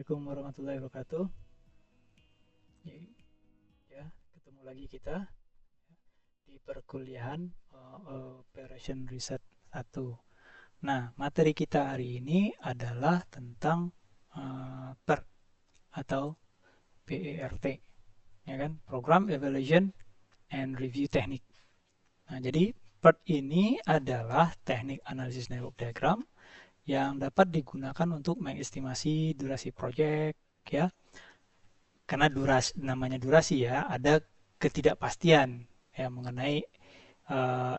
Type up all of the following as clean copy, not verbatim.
Assalamualaikum warahmatullahi wabarakatuh. Ya, ketemu lagi kita di perkuliahan Operation Research 1. Nah, materi kita hari ini adalah tentang PERT atau PERT, ya kan? Program Evaluation and Review Technique. Nah, jadi PERT ini adalah teknik analisis network diagram yang dapat digunakan untuk mengestimasi durasi proyek, ya. Karena namanya durasi ya, ada ketidakpastian ya mengenai uh,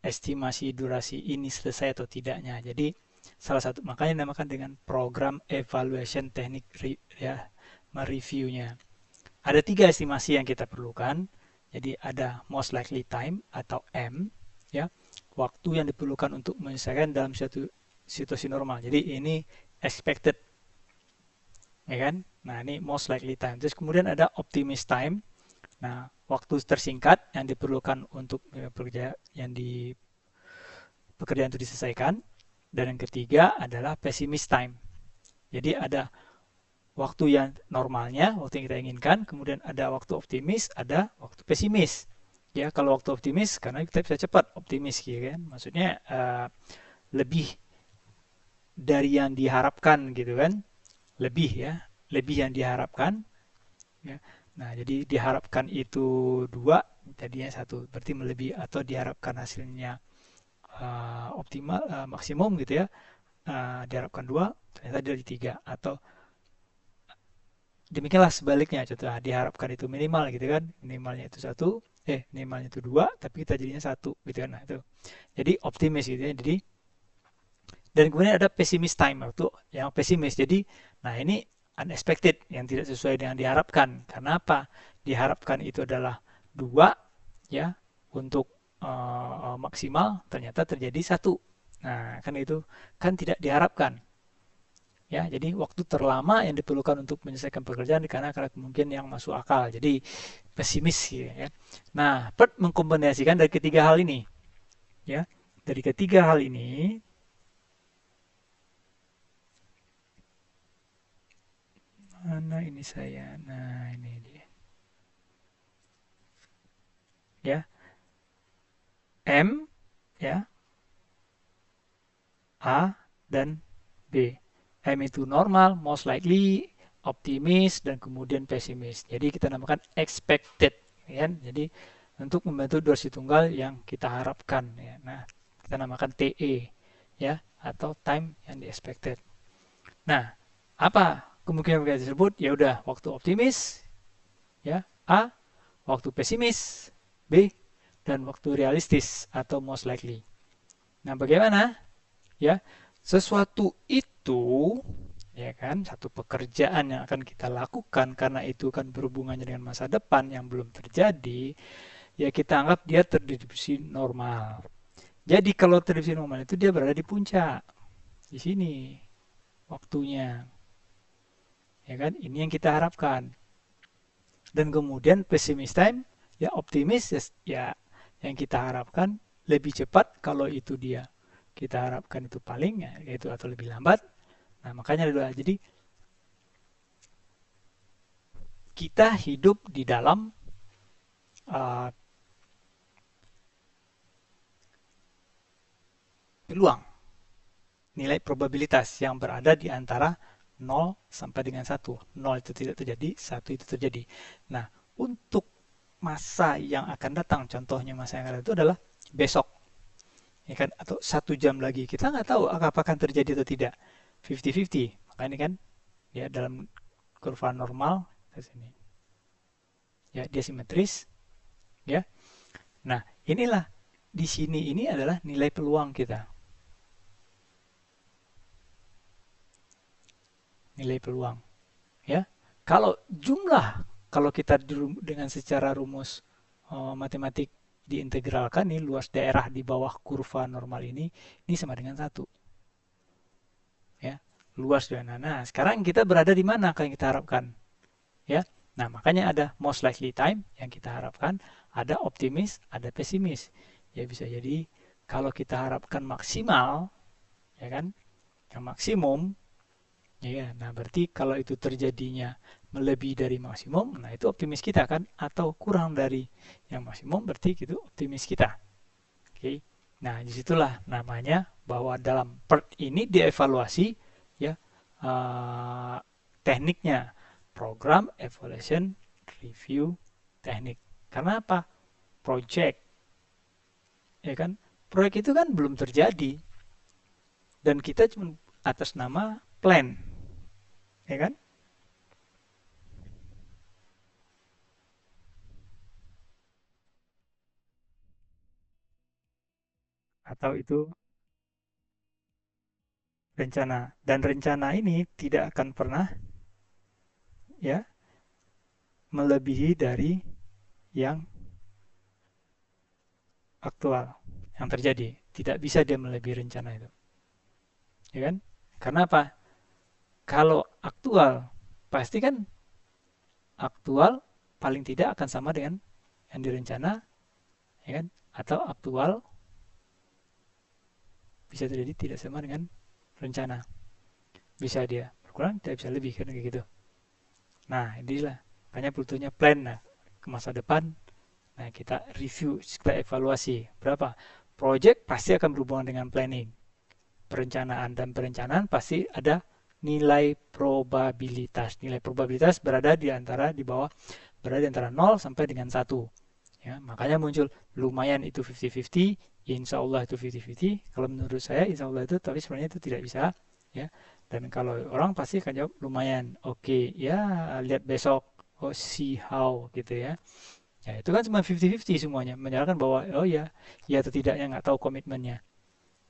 estimasi durasi ini selesai atau tidaknya. Jadi salah satu makanya dinamakan dengan program evaluation teknik ya, mereviewnya. Ada 3 estimasi yang kita perlukan. Jadi ada most likely time atau M, ya, waktu yang diperlukan untuk menyelesaikan dalam suatu situasi normal. Jadi ini expected, ya kan? Nah, ini most likely time. Terus kemudian ada optimist time. Nah, waktu tersingkat yang diperlukan untuk pekerjaan itu diselesaikan. Dan yang ketiga adalah pessimist time. Jadi ada waktu yang normalnya, waktu yang kita inginkan, kemudian ada waktu optimis, ada waktu pesimis. Ya, kalau waktu optimis karena kita bisa cepat optimis, ya kan? Maksudnya lebih dari yang diharapkan gitu kan? Lebih ya, lebih yang diharapkan. Ya. Nah, jadi diharapkan itu 2, jadinya 1. Berarti melebihi atau diharapkan hasilnya optimal, maksimum gitu ya. Diharapkan 2, ternyata jadi 3. Atau demikianlah sebaliknya. Contoh, diharapkan itu minimal gitu kan. Minimalnya itu 1, minimalnya itu 2, tapi kita jadinya 1 gitu kan. Nah, itu. Jadi optimis gitu ya. Jadi dan kemudian ada pesimis time waktu yang pesimis. Jadi, nah ini unexpected yang tidak sesuai dengan diharapkan. Karena apa? Diharapkan itu adalah 2 ya untuk maksimal, ternyata terjadi 1. Nah, kan itu kan tidak diharapkan. Ya, jadi waktu terlama yang diperlukan untuk menyelesaikan pekerjaan karena mungkin yang masuk akal. Jadi pesimis ya. Nah, PERT mengkombinasikan dari ketiga hal ini. Ya, dari ketiga hal ini mana ini saya. Nah, ini dia. Ya, M ya, A dan B. M itu normal, most likely, optimis, dan kemudian pesimis. Jadi kita namakan expected, ya. Jadi untuk membantu durasi tunggal yang kita harapkan, ya. Nah, kita namakan TE, ya, atau time yang di expected. Nah, apa kemungkinan tersebut? Ya udah, waktu optimis, ya, A, waktu pesimis, B, dan waktu realistis atau most likely. Nah, bagaimana? Ya, sesuatu itu ya kan satu pekerjaan yang akan kita lakukan karena itu kan berhubungannya dengan masa depan yang belum terjadi, ya kita anggap dia terdistribusi normal. Jadi kalau terdistribusi normal itu dia berada di puncak, di sini waktunya, ya kan, ini yang kita harapkan. Dan kemudian pessimis time, ya optimis, ya yang kita harapkan lebih cepat kalau itu dia kita harapkan itu paling ya itu atau lebih lambat. Nah, makanya ada dua. Jadi kita hidup di dalam uh, peluang, nilai probabilitas yang berada di antara 0 sampai dengan 1. 0 itu tidak terjadi, 1 itu terjadi. Nah, untuk masa yang akan datang, contohnya masa yang akan datang itu adalah besok, ya kan, atau 1 jam lagi. Kita nggak tahu apakah terjadi atau tidak. 50-50. Maka ini kan ya dalam kurva normal di sini. Ya, dia simetris, ya. Nah, inilah di sini ini adalah nilai peluang kita. Nilai peluang, ya. Kalau jumlah, kalau kita dengan secara rumus matematik diintegralkan nih luas daerah di bawah kurva normal ini sama dengan 1. Ya, luas daerah. Nah, sekarang kita berada di mana yang kita harapkan? Ya. Nah, makanya ada most likely time yang kita harapkan, ada optimis, ada pesimis. Ya bisa jadi kalau kita harapkan maksimal, ya kan, yang maksimum, Ya, nah berarti kalau itu terjadinya melebihi dari maksimum, nah itu optimis kita kan, atau kurang dari yang maksimum berarti itu optimis kita. Oke. Nah, disitulah namanya bahwa dalam PERT ini dievaluasi ya uh, tekniknya, program evaluation review teknik. Karena apa? Project, ya kan? Proyek itu kan belum terjadi dan kita cuma atas nama plan, ya kan? Atau itu rencana, dan rencana ini tidak akan pernah ya melebihi dari yang aktual yang terjadi. Tidak bisa dia melebihi rencana itu, ya kan? Karena apa? Kalau aktual pasti kan aktual paling tidak akan sama dengan yang direncana, ya kan? Atau aktual bisa terjadi tidak sama dengan rencana. Bisa dia berkurang, tidak bisa lebih kan kayak gitu. Nah, inilah makanya butuhnya plan. Nah, ke masa depan, nah kita review, kita evaluasi berapa project pasti akan berhubungan dengan planning, perencanaan, dan perencanaan pasti ada nilai probabilitas. Nilai probabilitas berada di bawah, berada di antara 0 sampai dengan 1. Ya, makanya muncul lumayan itu 50-50, insya Allah itu 50-50. Kalau menurut saya insya Allah itu, tapi sebenarnya itu tidak bisa. Ya, dan kalau orang pasti akan jawab lumayan. Oke, ya lihat besok. Oh, see how gitu ya. Ya, itu kan cuma 50-50 semuanya. Menyatakan bahwa oh ya, ya atau tidaknya nggak tahu komitmennya.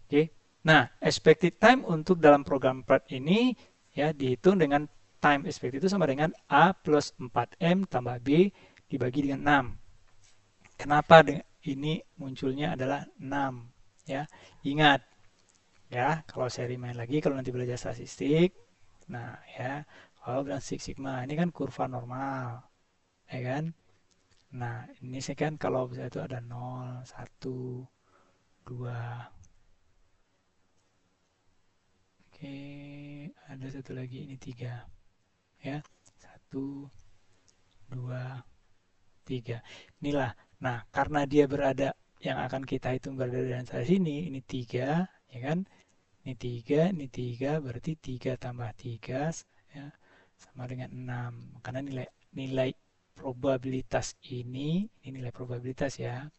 Oke. Nah, expected time untuk dalam program PRAT ini ya dihitung dengan time expected itu sama dengan A plus 4M tambah B dibagi dengan 6. Kenapa ini munculnya adalah 6 ya. Ingat ya, kalau seri main lagi kalau nanti belajar statistik, nah ya, kalau bilang Six Sigma ini kan kurva normal, ya kan? Nah, ini sih kan kalau bisa itu ada 0, 1, 2. Oke, ada satu lagi ini 3 ya. 1, 2, 3. Inilah. Nah, karena dia berada yang akan kita hitung berada di antara sini, ini 3, ya kan? Ini 3 berarti 3 tambah 3 ya, sama dengan 6. Karena nilai nilai probabilitas ini nilai probabilitas ya,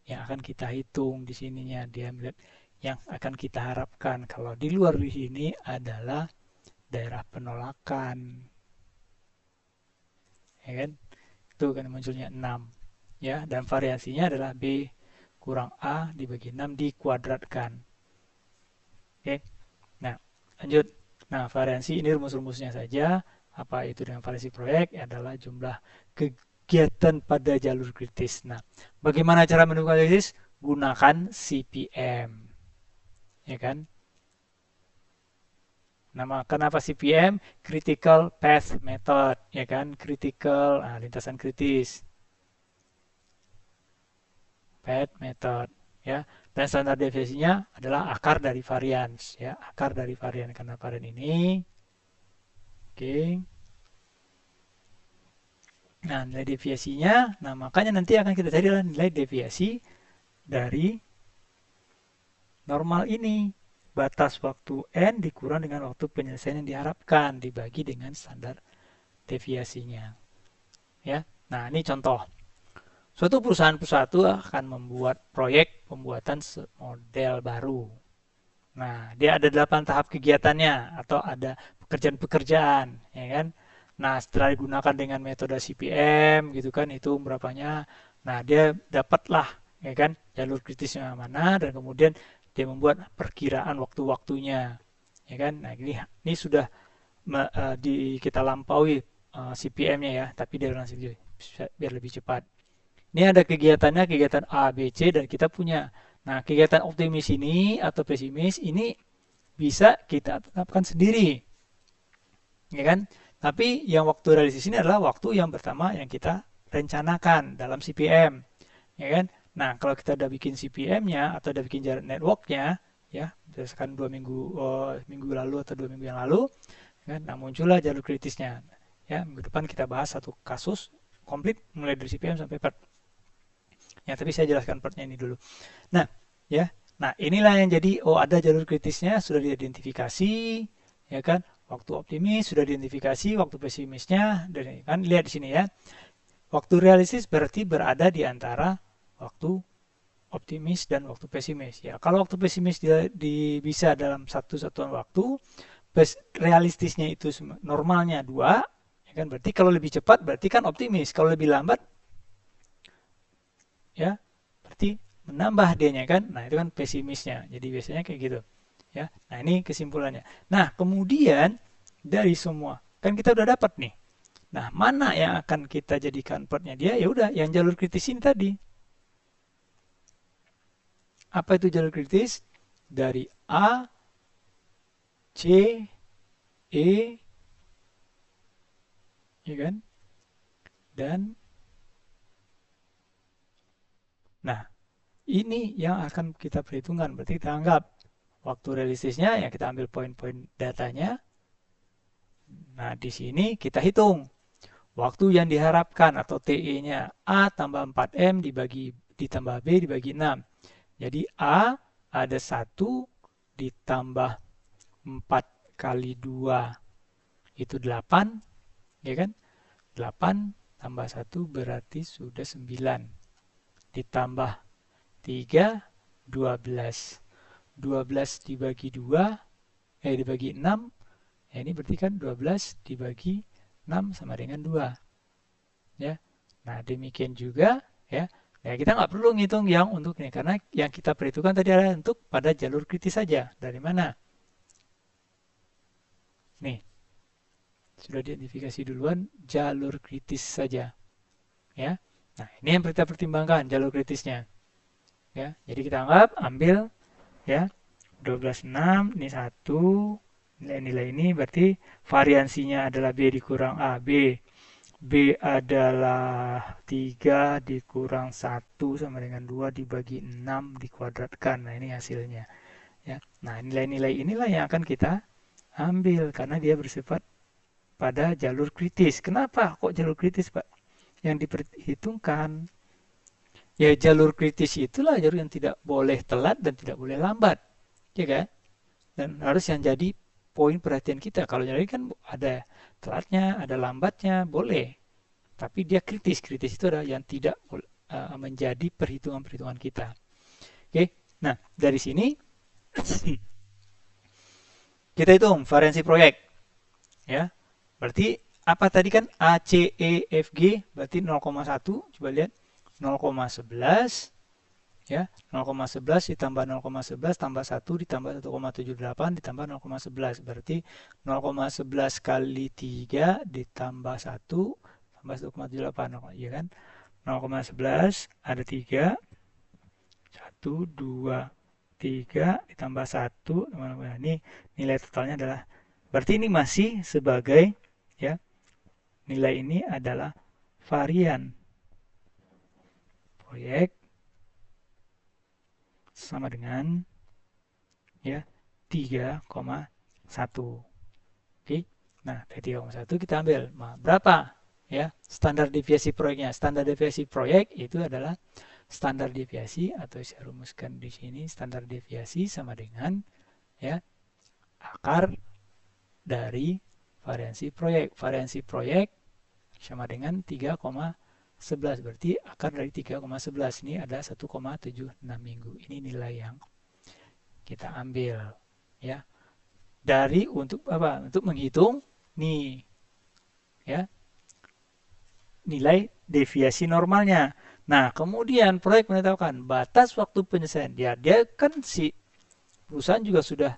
yang akan kita hitung di sininya. Dia melihat yang akan kita harapkan. Kalau di luar di sini adalah daerah penolakan. Ya kan? Itu kan munculnya 6. Ya, dan variasinya adalah B kurang A dibagi 6 dikuadratkan. Oke. Nah, lanjut. Nah, variansi ini rumus-rumusnya saja. Apa itu dengan variasi proyek? Adalah jumlah kegiatan pada jalur kritis. Nah, bagaimana cara menentukan kritis? Gunakan CPM. Ya kan? Nama kenapa CPM? Critical Path Method, ya kan? Critical, lintasan kritis. Path Method, ya. Dan standar deviasinya adalah akar dari varian, ya. Akar dari varian karena varian ini. Oke. Nah, nilai deviasinya, nah makanya nanti akan kita cari nilai deviasi dari normal ini. Batas waktu N dikurang dengan waktu penyelesaian yang diharapkan dibagi dengan standar deviasinya. Ya. Nah, ini contoh. Suatu perusahaan itu akan membuat proyek pembuatan model baru. Nah, dia ada 8 tahap kegiatannya atau ada pekerjaan-pekerjaan, ya kan? Nah, setelah digunakan dengan metode CPM gitu kan, itu berapanya. Nah, dia dapatlah ya kan jalur kritisnya mana, dan kemudian dia membuat perkiraan waktu-waktunya. Ya kan? Nah, ini sudah kita lampaui CPM-nya ya, tapi dia langsung biar lebih cepat. Ini ada kegiatannya, kegiatan A, B, C, dan kita punya. Nah, kegiatan optimis ini atau pesimis ini bisa kita tetapkan sendiri, ya kan? Tapi yang waktu realistis ini adalah waktu yang pertama yang kita rencanakan dalam CPM, ya kan? Nah, kalau kita udah bikin CPM-nya atau udah bikin jarak network-nya, ya, berdasarkan minggu lalu atau 2 minggu yang lalu, kan? Nah, muncullah jalur kritisnya. Ya, minggu depan kita bahas satu kasus komplit mulai dari CPM sampai part. Ya, tapi saya jelaskan partnya ini dulu. Nah, ya. Nah, inilah yang jadi ada jalur kritisnya sudah diidentifikasi, ya kan? Waktu optimis sudah diidentifikasi, waktu pesimisnya dan kan lihat di sini ya. Waktu realistis berarti berada di antara waktu optimis dan waktu pesimis. Ya, kalau waktu pesimis bisa dalam satu satuan waktu, realistisnya itu normalnya 2, ya kan? Berarti kalau lebih cepat berarti kan optimis. Kalau lebih lambat, ya berarti menambah dianya kan. Nah, itu kan pesimisnya. Jadi biasanya kayak gitu. Ya. Nah, ini kesimpulannya. Nah, kemudian dari semua kan kita udah dapat nih. Nah, mana yang akan kita jadikan partnya dia? Ya udah, yang jalur kritis ini tadi. Apa itu jalur kritis? Dari A, C, E, ya kan? Dan nah, ini yang akan kita perhitungkan. Berarti kita anggap waktu realistisnya ya kita ambil poin-poin datanya. Nah, di sini kita hitung waktu yang diharapkan atau TE-nya A tambah 4M ditambah B dibagi 6. Jadi A ada 1 ditambah 4 kali 2 itu 8, ya kan? 8 tambah 1 berarti sudah 9. Ditambah 3, 12. 12 dibagi 2, dibagi 6, ya ini berarti kan 12 dibagi 6 sama dengan 2. Ya. Nah, demikian juga ya. Ya, kita nggak perlu ngitung yang untuk ini karena yang kita perhitungkan tadi adalah untuk pada jalur kritis saja. Dari mana? Nih, sudah diidentifikasi duluan jalur kritis saja. Ya. Nah, ini yang kita pertimbangkan jalur kritisnya. Ya, jadi kita ambil ya 12,6 ini 1 nilai-nilai ini berarti variansinya adalah B dikurang A. B adalah 3 dikurang 1 sama dengan 2 dibagi 6 dikuadratkan. Nah, ini hasilnya. Ya. Nah, nilai-nilai inilah yang akan kita ambil karena dia bersifat pada jalur kritis. Kenapa kok jalur kritis, Pak? Yang diperhitungkan. Ya, jalur kritis itulah jalur yang tidak boleh telat dan tidak boleh lambat. Ya kan? Dan harus yang jadi poin perhatian kita. Kalau jadi kan ada telatnya, ada lambatnya, boleh. Tapi dia kritis. Kritis itu adalah yang tidak menjadi perhitungan-perhitungan kita. Oke. Nah, dari sini kita hitung variansi proyek. Ya. Berarti apa tadi kan A, C, E, F, G berarti 0,1. Coba lihat. 0,11 ya 0,11 ditambah 0,11 tambah 1 ditambah 1,78 ditambah 0,11 berarti 0,11 kali 3 ditambah 1 tambah 1,78 ya kan 0,11 ada 3 1 2 3 ditambah 1 ini nilai totalnya adalah berarti ini masih sebagai ya nilai ini adalah varian proyek sama dengan ya 3,1. Oke. Nah, dari 3,1 kita ambil berapa ya standar deviasi proyeknya. Standar deviasi proyek itu adalah standar deviasi atau saya rumuskan di sini standar deviasi sama dengan ya akar dari variansi proyek. Variansi proyek sama dengan 3,11 berarti akar dari 3,11 ini ada 1,76 minggu. Ini nilai yang kita ambil ya. Dari untuk apa? Untuk menghitung nih ya. Nilai deviasi normalnya. Nah, kemudian proyek menetapkan batas waktu penyelesaian. Dia kan si perusahaan juga sudah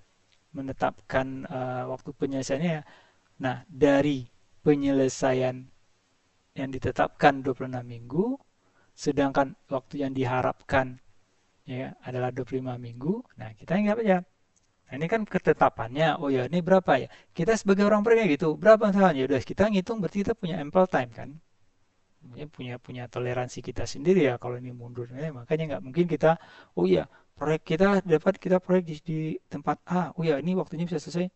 menetapkan waktu penyelesaiannya. Nah, dari penyelesaian yang ditetapkan 26 minggu, sedangkan waktu yang diharapkan ya adalah 25 minggu. Nah, kita ingat aja. Nah, ini kan ketetapannya. Oh ya, ini berapa ya? Kita sebagai orang proyek gitu, berapa misalnya? Udah kita ngitung berarti kita punya ample time kan? Punya toleransi kita sendiri ya kalau ini mundur. Makanya nggak mungkin kita, oh ya proyek kita proyek di tempat A. Oh ya, ini waktunya bisa selesai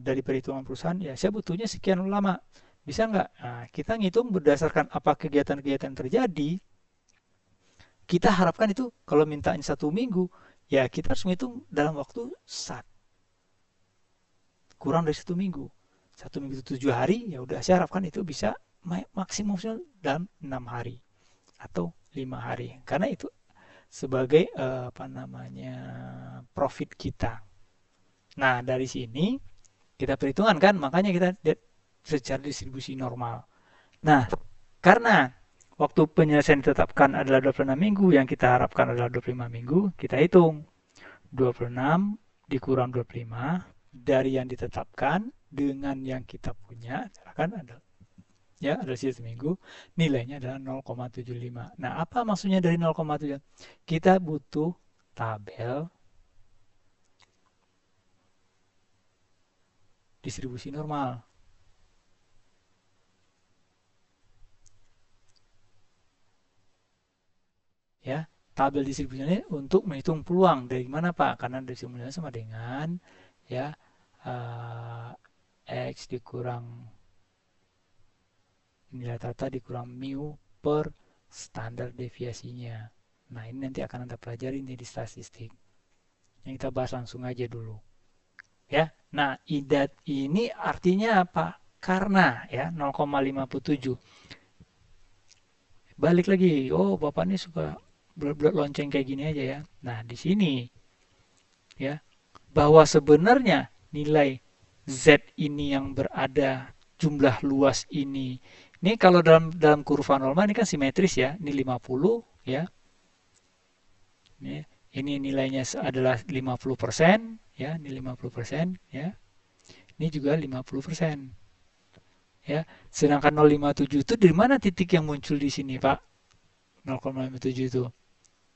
dari perhitungan perusahaan. Ya, saya butuhnya sekian lama. Bisa nggak? Nah, kita ngitung berdasarkan apa kegiatan-kegiatan terjadi. Kita harapkan itu kalau mintain 1 minggu, ya kita harus ngitung dalam waktu kurang dari 1 minggu. 1 minggu itu 7 hari, ya udah saya harapkan itu bisa maksimum dalam 6 hari atau 5 hari. Karena itu sebagai apa namanya profit kita. Nah, dari sini kita perhitungan kan, makanya kita lihat secara distribusi normal. Nah, karena waktu penyelesaian ditetapkan adalah 26 minggu, yang kita harapkan adalah 25 minggu, kita hitung 26 dikurang 25 dari yang ditetapkan dengan yang kita punya, kan ada ya ada sisa minggu, nilainya adalah 0,75. Nah, apa maksudnya dari 0,7? Kita butuh tabel distribusi normal. Ya, tabel distribusinya untuk menghitung peluang. Dari mana, Pak? Karena distribusinya sama dengan ya X dikurang nilai tata dikurang mu per standar deviasinya. Nah, ini nanti akan Anda pelajari di statistik. Yang kita bahas langsung aja dulu. Ya. Nah, idat ini artinya apa? Karena ya 0,57. Balik lagi. Oh, Bapak ini suka bulat-bulat lonceng kayak gini aja ya. Nah, di sini ya bahwa sebenarnya nilai Z ini yang berada jumlah luas ini kalau dalam kurva normal ini kan simetris ya. Ini 50 ya. Ini nilainya adalah 50% ya, ini 50% ya. Ini juga 50%. Ya. Sedangkan 0,57 itu dari mana titik yang muncul di sini, Pak? 0,57 itu.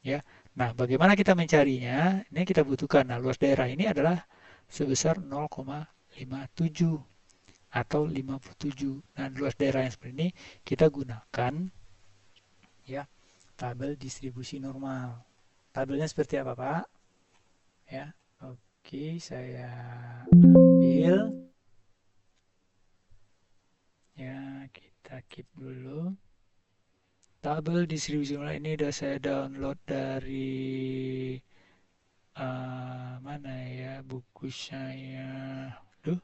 Ya. Nah, bagaimana kita mencarinya? Ini kita butuhkan. Nah, luas daerah ini adalah sebesar 0,57 atau 57. Nah, luas daerah yang seperti ini kita gunakan ya tabel distribusi normal. Tabelnya seperti apa, Pak? Ya. Oke, saya ambil. Ya, kita keep dulu. Tabel distribusi normal ini udah saya download dari mana ya buku saya. Duh.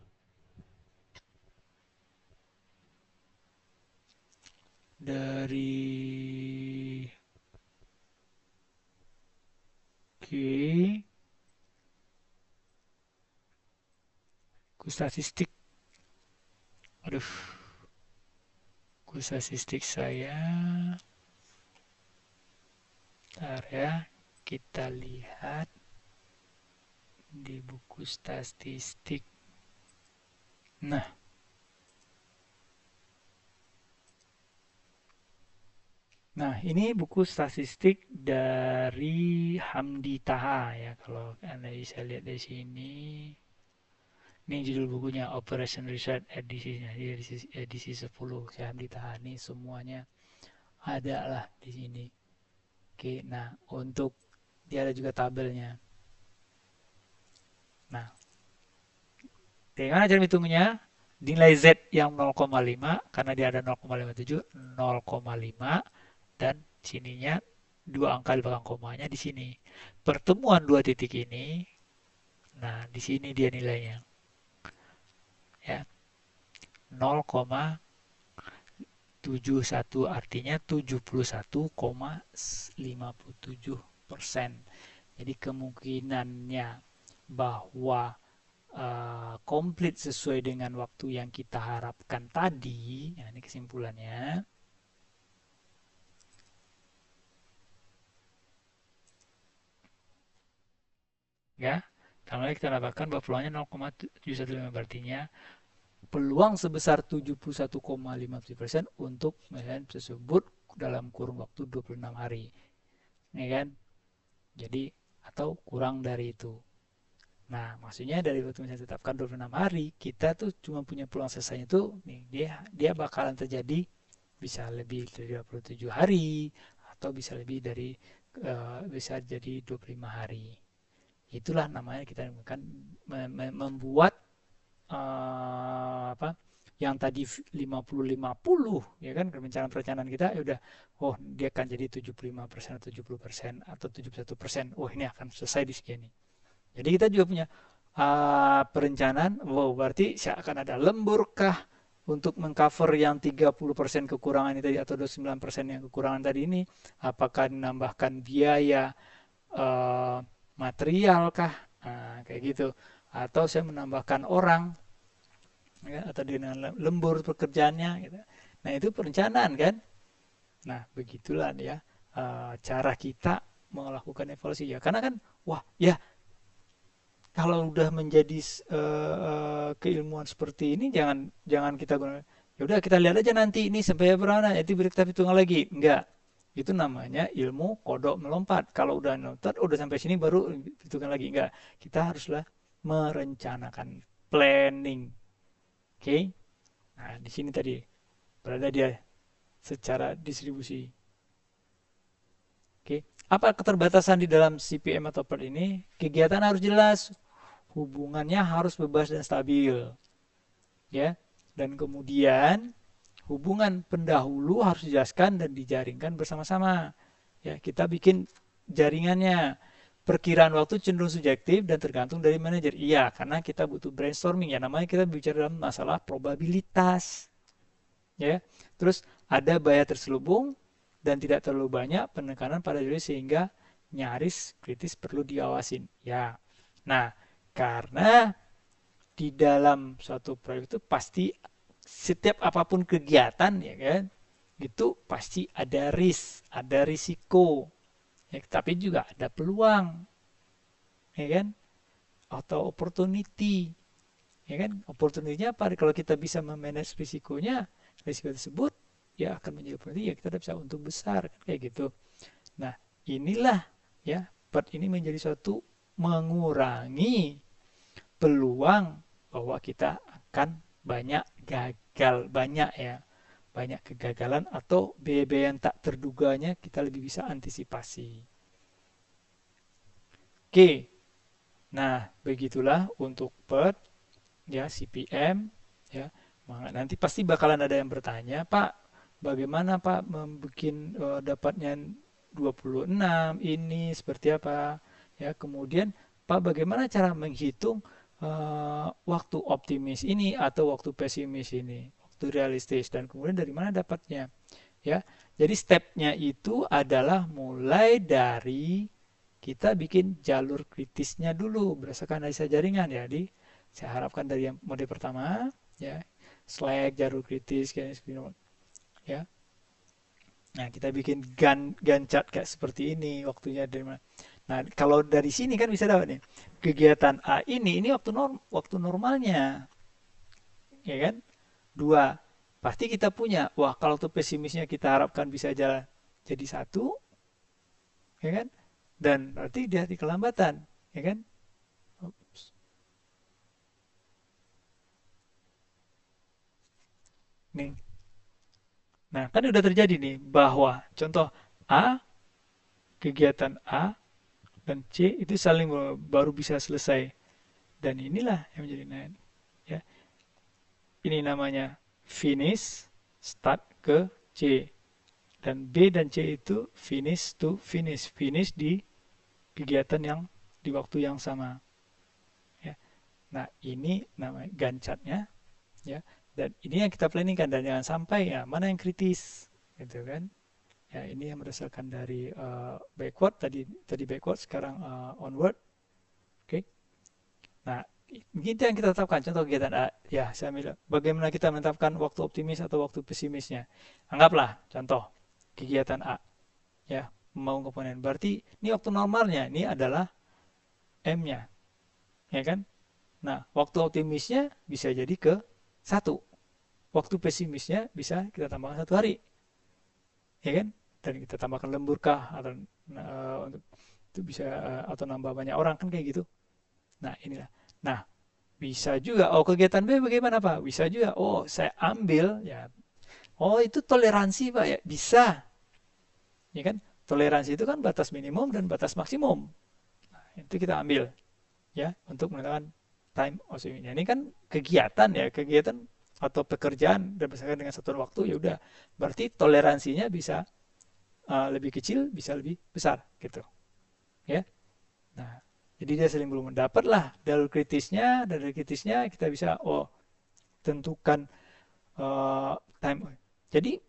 Dari statistik. Aduh. Statistik saya. Bentar ya. Kita lihat di buku statistik. Nah, ini buku statistik dari Hamdi Taha ya. Kalau Anda bisa lihat di sini. Ini judul bukunya Operation Research edisinya, edisi 10. Hamdi Taha ini semuanya ada lah di sini. Oke, nah untuk dia ada juga tabelnya. Nah, bagaimana cara hitungnya? Nilai Z yang 0,5 karena dia ada 0,57, 0,5 dan sininya dua angka di belakang komanya di sini. Pertemuan dua titik ini, nah di sini dia nilainya. Ya. 0,71 artinya 71,57%. Jadi kemungkinannya bahwa komplit sesuai dengan waktu yang kita harapkan tadi, ya ini kesimpulannya. Ya, tambah kita dapatkan bahwa peluangnya 0,715 artinya peluang sebesar 71,50% untuk menyelesaikan tersebut dalam kurun waktu 26 hari. Ya kan? Jadi atau kurang dari itu. Nah, maksudnya dari waktu misalnya tetapkan 26 hari, kita tuh cuma punya peluang selesainya tuh nih dia bakalan terjadi bisa lebih dari 27 hari atau bisa lebih dari bisa jadi 25 hari. Itulah namanya kita kan membuat apa yang tadi 50-50 ya kan, perencanaan kita ya udah, oh dia akan jadi 75% atau 70% atau 71%, oh ini akan selesai di sini. Jadi kita juga punya perencanaan, wow berarti akan ada lembur kah untuk mengcover yang 30% kekurangan ini tadi atau 29% yang kekurangan tadi ini, apakah menambahkan biaya material kah, kayak gitu, atau saya menambahkan orang ya, atau dengan lembur pekerjaannya gitu. Nah itu perencanaan kan. Nah begitulah ya cara kita melakukan evaluasi ya, karena kan wah ya kalau udah menjadi keilmuan seperti ini, jangan jangan kita gunakan ya udah kita lihat aja nanti ini sampai berapa itu kita hitung lagi, enggak. Itu namanya ilmu kodok melompat. Kalau udah melompat udah sampai sini baru hitungan lagi, enggak. Kita haruslah merencanakan, planning. Oke. Okay? Nah, di sini tadi berada dia secara distribusi. Oke. Okay. Apa keterbatasan di dalam CPM atau PERT ini? Kegiatan harus jelas, hubungannya harus bebas dan stabil. Ya. Dan kemudian hubungan pendahulu harus dijelaskan dan dijaringkan bersama-sama. Ya, kita bikin jaringannya. Perkiraan waktu cenderung subjektif dan tergantung dari manajer. Iya, karena kita butuh brainstorming ya. Namanya kita bicara dalam masalah probabilitas. Ya. Terus ada biaya terselubung dan tidak terlalu banyak penekanan pada diri sehingga nyaris kritis perlu diawasin. Ya. Nah, karena di dalam suatu proyek itu pasti setiap apapun kegiatan ya kan, itu pasti ada risk, ada risiko. Ya, tapi juga ada peluang. Ya kan? Atau opportunity. Ya kan? Opportunity-nya apa? Kalau kita bisa memanage risikonya, risiko tersebut ya akan menjadi opportunity, ya kita bisa untung besar kayak gitu. Nah, inilah ya, part ini menjadi suatu mengurangi peluang bahwa kita akan banyak gagal, banyak ya, banyak kegagalan atau biaya-biaya yang tak terduganya kita lebih bisa antisipasi. Oke, nah begitulah untuk PERT ya, CPM ya. Nanti pasti bakalan ada yang bertanya, Pak, bagaimana Pak membuat dapatnya 26 ini seperti apa? Ya, kemudian Pak bagaimana cara menghitung waktu optimis ini atau waktu pesimis ini, waktu realistis, dan kemudian dari mana dapatnya? Ya, jadi stepnya itu adalah mulai dari kita bikin jalur kritisnya dulu berdasarkan analisa jaringan ya. Saya harapkan dari yang mode pertama ya, Slack jalur kritis ya. Nah, kita bikin Gantt chart kayak seperti ini, waktunya dari mana. Nah, kalau dari sini kan bisa dapat nih. Kegiatan A ini waktu normalnya. Ya kan? Dua. Pasti kita punya. Wah, kalau tuh pesimisnya kita harapkan bisa jalan jadi satu, ya kan? Dan berarti dia di kelambatan, ya kan? Oops. Nih. Nah, kan udah terjadi nih bahwa contoh A, kegiatan A dan C itu saling baru bisa selesai. Dan inilah yang menjadi ya. Ini namanya finish, start ke C. Dan B dan C itu finish to finish. Finish di kegiatan yang di waktu yang sama. Ya. Nah, ini namanya Gantt chart-nya. Ya. Dan ini yang kita planningkan, dan jangan sampai ya mana yang kritis. Gitu kan. Ya, ini yang berdasarkan dari backward, tadi backward, sekarang onward. Oke. Nah, itu yang kita tetapkan. Contoh kegiatan A, ya saya bilang, bagaimana kita menetapkan waktu optimis atau waktu pesimisnya. Anggaplah contoh kegiatan A, ya mau komponen. Berarti ini waktu normalnya, ini adalah M-nya, ya kan? Nah, waktu optimisnya bisa jadi ke 1. Waktu pesimisnya bisa kita tambahkan 1 hari, ya kan? Dan kita tambahkan lembur kah atau itu bisa atau nambah banyak orang kan kayak gitu. Nah, inilah. Nah, bisa juga, oh kegiatan B bagaimana Pak? Bisa juga, oh saya ambil ya, oh itu toleransi Pak ya, bisa. Ya kan? Toleransi itu kan batas minimum dan batas maksimum. Nah, itu kita ambil ya untuk menentukan time of swimming. Ini kan kegiatan ya, kegiatan atau pekerjaan berdasarkan dengan satuan waktu, ya udah. Berarti toleransinya bisa lebih kecil, bisa lebih besar gitu. Ya. Nah, jadi dia sering belum mendapat lah dari kritisnya kita bisa tentukan time. Jadi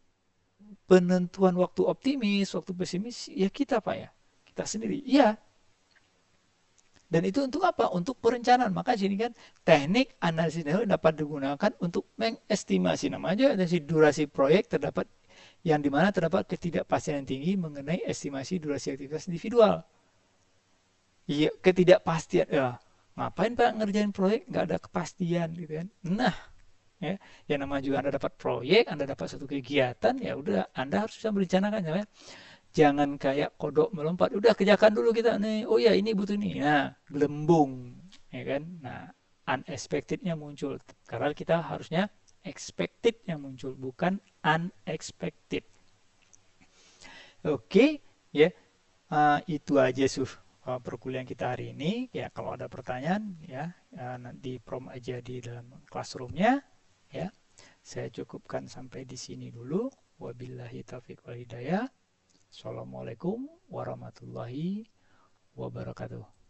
penentuan waktu optimis, waktu pesimis ya kita Pak ya. Kita sendiri. Iya. Dan itu untuk apa? Untuk perencanaan. Maka sini kan teknik analisis dapat digunakan untuk mengestimasi, namanya dari durasi proyek terdapat yang dimana terdapat ketidakpastian yang tinggi mengenai estimasi durasi aktivitas individual. Iya, ketidakpastian. Ya, ngapain Pak ngerjain proyek nggak ada kepastian gitu kan? Nah, ya, yang namanya juga Anda dapat proyek, Anda dapat satu kegiatan, ya udah Anda harus bisa merencanakan ya. Jangan kayak kodok melompat, udah kerjakan dulu kita nih. Oh ya, ini butuh ini. Nah, gelembung, ya kan? Nah, unexpected-nya muncul. Karena kita harusnya expected yang muncul, bukan unexpected. Oke, ya. Itu aja perkuliahan kita hari ini. Ya, kalau ada pertanyaan ya, nanti prom aja di dalam classroomnya. Ya, saya cukupkan sampai di sini dulu. Wabillahi taufiq wal hidayah. Assalamualaikum warahmatullahi wabarakatuh.